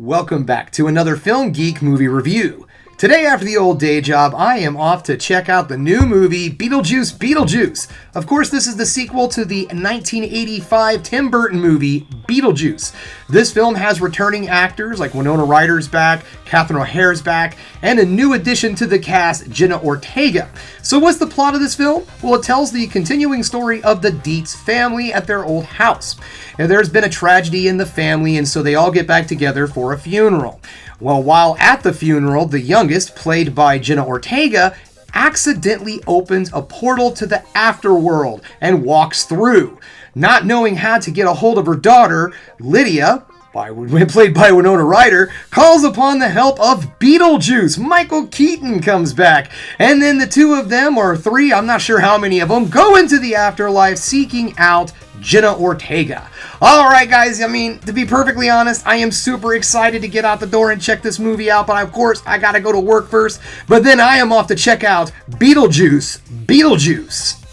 Welcome back to another Film Geek movie review. Today, after the old day job, I am off to check out the new movie, Beetlejuice Beetlejuice. Of course, this is the sequel to the 1985 Tim Burton movie, Beetlejuice. This film has returning actors like Winona Ryder's back, Catherine O'Hara's back, and a new addition to the cast, Jenna Ortega. So what's the plot of this film? Well, it tells the continuing story of the Dietz family at their old house. Now, there's been a tragedy in the family, and so they all get back together for a funeral. Well, while at the funeral, the youngest, played by Jenna Ortega, accidentally opens a portal to the afterworld and walks through. Not knowing how to get a hold of her daughter, Lydia, played by Winona Ryder, calls upon the help of Beetlejuice. Michael Keaton comes back. And then the two of them, or three, I'm not sure how many of them, go into the afterlife seeking out Jenna Ortega. Alright guys, to be perfectly honest, I am super excited to get out the door and check this movie out, but of course, I gotta go to work first. But then I am off to check out Beetlejuice Beetlejuice.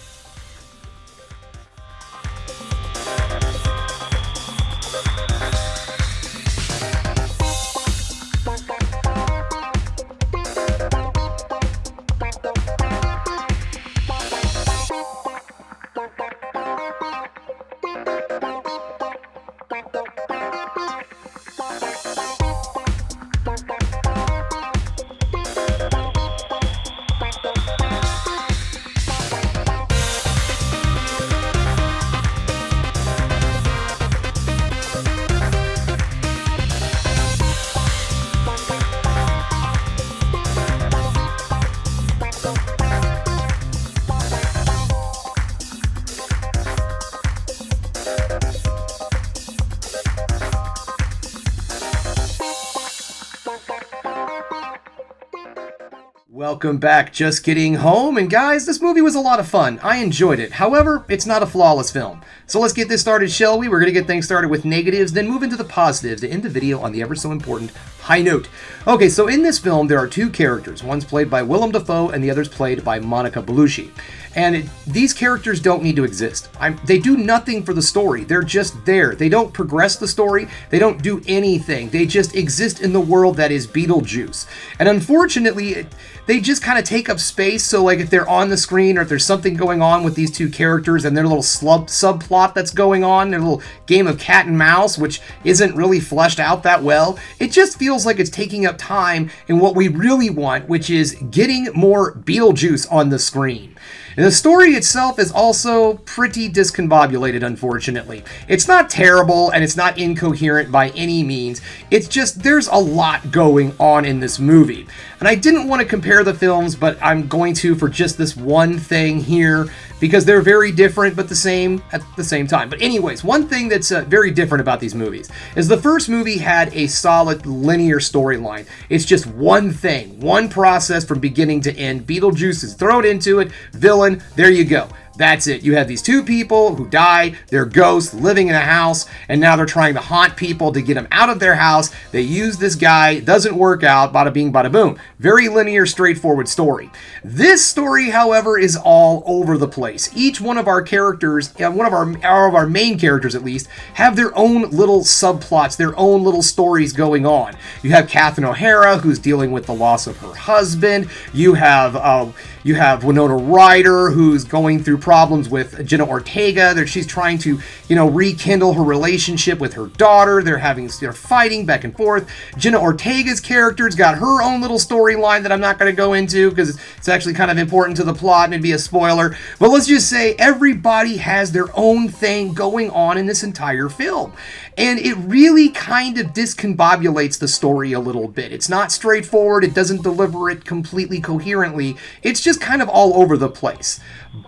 Welcome back, just getting home, and guys, this movie was a lot of fun. I enjoyed it. However, it's not a flawless film. So let's get this started, shall we? We're going to get things started with negatives, then move into the positives to end the video on the ever so important high note. Okay, so in this film, there are two characters. One's played by Willem Dafoe, and the other's played by Monica Bellucci. And these characters don't need to exist. They do nothing for the story. They're just there. They don't progress the story. They don't do anything. They just exist in the world that is Beetlejuice. And unfortunately, they just kind of take up space. So like if they're on the screen or if there's something going on with these two characters and their little subplot that's going on, their little game of cat and mouse, which isn't really fleshed out that well, it just feels like it's taking up time in what we really want, which is getting more Beetlejuice on the screen. And the story itself is also pretty discombobulated, unfortunately. It's not terrible, and it's not incoherent by any means. It's just, there's a lot going on in this movie. And I didn't want to compare the films, but I'm going to for just this one thing here, because they're very different, but the same at the same time. But anyways, one thing that's very different about these movies is the first movie had a solid linear storyline. It's just one thing, one process from beginning to end. Beetlejuice is thrown into it, villain, there you go. That's it. You have these two people who die, they're ghosts living in a house, and now they're trying to haunt people to get them out of their house. They use this guy, it doesn't work out, bada bing, bada boom. Very linear, straightforward story. This story, however, is all over the place. Each one of our characters, one of our main characters at least, have their own little subplots, their own little stories going on. You have Catherine O'Hara, who's dealing with the loss of her husband. You have Winona Ryder, who's going through problems with Jenna Ortega. She's trying to, rekindle her relationship with her daughter. They're fighting back and forth. Jenna Ortega's character's got her own little storyline that I'm not going to go into because it's actually kind of important to the plot and it'd be a spoiler. But let's just say everybody has their own thing going on in this entire film. And it really kind of discombobulates the story a little bit. It's not straightforward. It doesn't deliver it completely coherently. It's just kind of all over the place.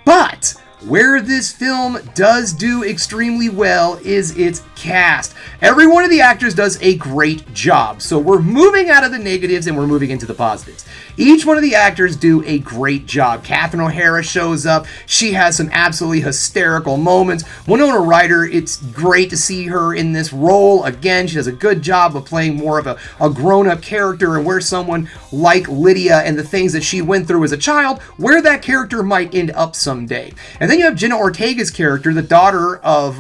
But where this film does do extremely well is its cast. Every one of the actors does a great job. So we're moving out of the negatives and we're moving into the positives. Each one of the actors do a great job. Catherine O'Hara shows up. She has some absolutely hysterical moments. Winona Ryder, it's great to see her in this role. Again, she does a good job of playing more of a grown-up character, and where someone like Lydia and the things that she went through as a child, where that character might end up someday. And then you have Jenna Ortega's character, the daughter of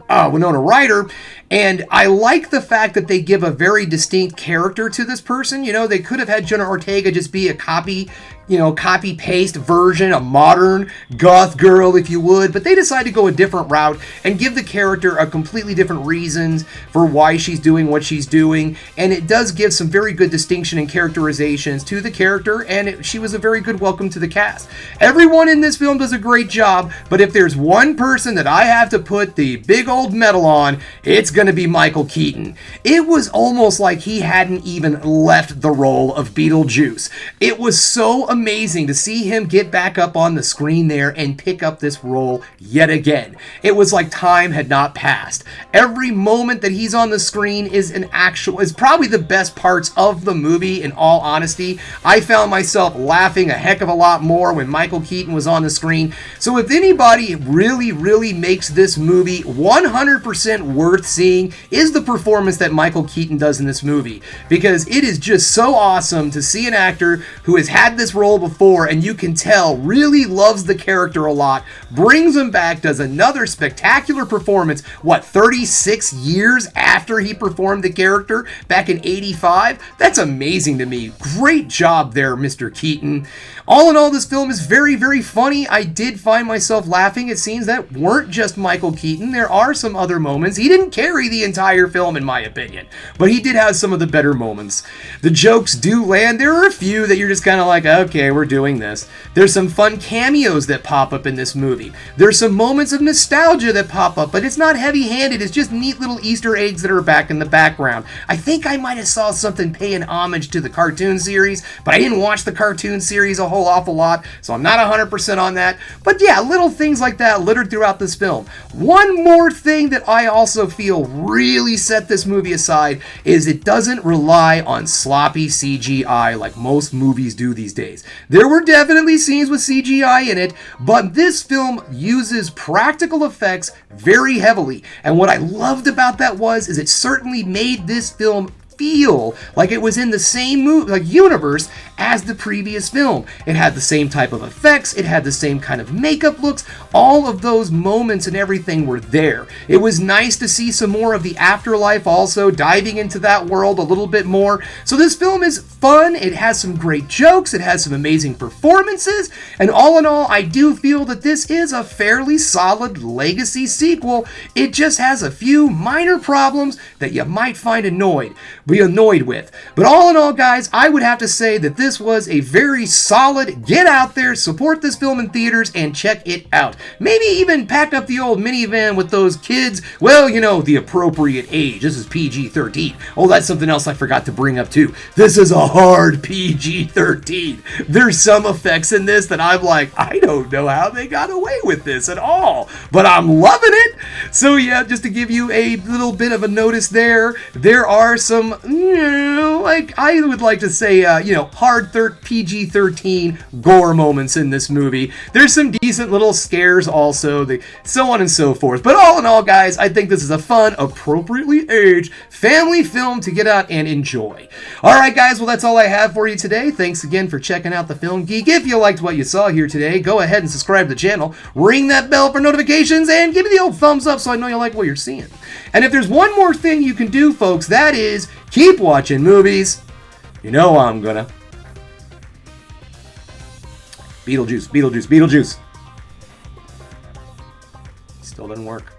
Winona Ryder. And I like the fact that they give a very distinct character to this person. You know, they could have had Jenna Ortega just be a copy-paste version, a modern goth girl, if you would. But they decided to go a different route and give the character a completely different reasons for why she's doing what she's doing. And it does give some very good distinction and characterizations to the character. And she was a very good welcome to the cast. Everyone in this film does a great job. But if there's one person that I have to put the big old medal on, it's going to be Michael Keaton. It was almost like he hadn't even left the role of Beetlejuice. It was so amazing to see him get back up on the screen there and pick up this role yet again. It was like time had not passed. Every moment that he's on the screen is probably the best parts of the movie, in all honesty. I found myself laughing a heck of a lot more when Michael Keaton was on the screen. So if anybody really makes this movie 100% worth seeing, is the performance that Michael Keaton does in this movie, because it is just so awesome to see an actor who has had this role before and you can tell really loves the character a lot, brings him back, does another spectacular performance, 36 years after he performed the character back in 85? That's amazing to me. Great job there, Mr. Keaton. All in all, this film is very funny. I did find myself laughing at scenes that weren't just Michael Keaton. There are some other moments. He didn't carry the entire film, in my opinion, but he did have some of the better moments. The jokes do land. There are a few that you're just kind of like, okay, we're doing this. There's some fun cameos that pop up in this movie. There's some moments of nostalgia that pop up, but it's not heavy-handed. It's just neat little Easter eggs that are back in the background. I think I might have saw something paying homage to the cartoon series, but I didn't watch the cartoon series a whole awful lot, so I'm not 100% on that. But yeah, little things like that littered throughout this film. One more thing that I also feel really set this movie aside is it doesn't rely on sloppy CGI like most movies do these days. There were definitely scenes with CGI in it, but this film uses practical effects very heavily. And what I loved about that is it certainly made this film feel like it was in the same universe as the previous film. It had the same type of effects, it had the same kind of makeup looks, all of those moments and everything were there. It was nice to see some more of the afterlife also, diving into that world a little bit more. So this film is fun, it has some great jokes, it has some amazing performances, and all in all, I do feel that this is a fairly solid legacy sequel. It just has a few minor problems that you might find be annoyed with. But all in all, guys, I would have to say that this was a very solid get out there, support this film in theaters, and check it out. Maybe even pack up the old minivan with those kids, well, you know, the appropriate age. This is PG-13. Oh, that's something else I forgot to bring up too. This is a hard PG-13. There's some effects in this that I'm like, I don't know how they got away with this at all, but I'm loving it. So yeah, just to give you a little bit of a notice there are some, like I would like to say, hard PG-13 gore moments in this movie. There's some decent little scares also, so on and so forth. But all in all, guys, I think this is a fun, appropriately aged family film to get out and enjoy. Alright guys, well that's all I have for you today. Thanks again for checking out the Film Geek. If you liked what you saw here today, go ahead and subscribe to the channel, ring that bell for notifications, and give me the old thumbs up so I know you like what you're seeing. And if there's one more thing you can do, folks, that is keep watching movies. You know I'm gonna. Beetlejuice. Still didn't work.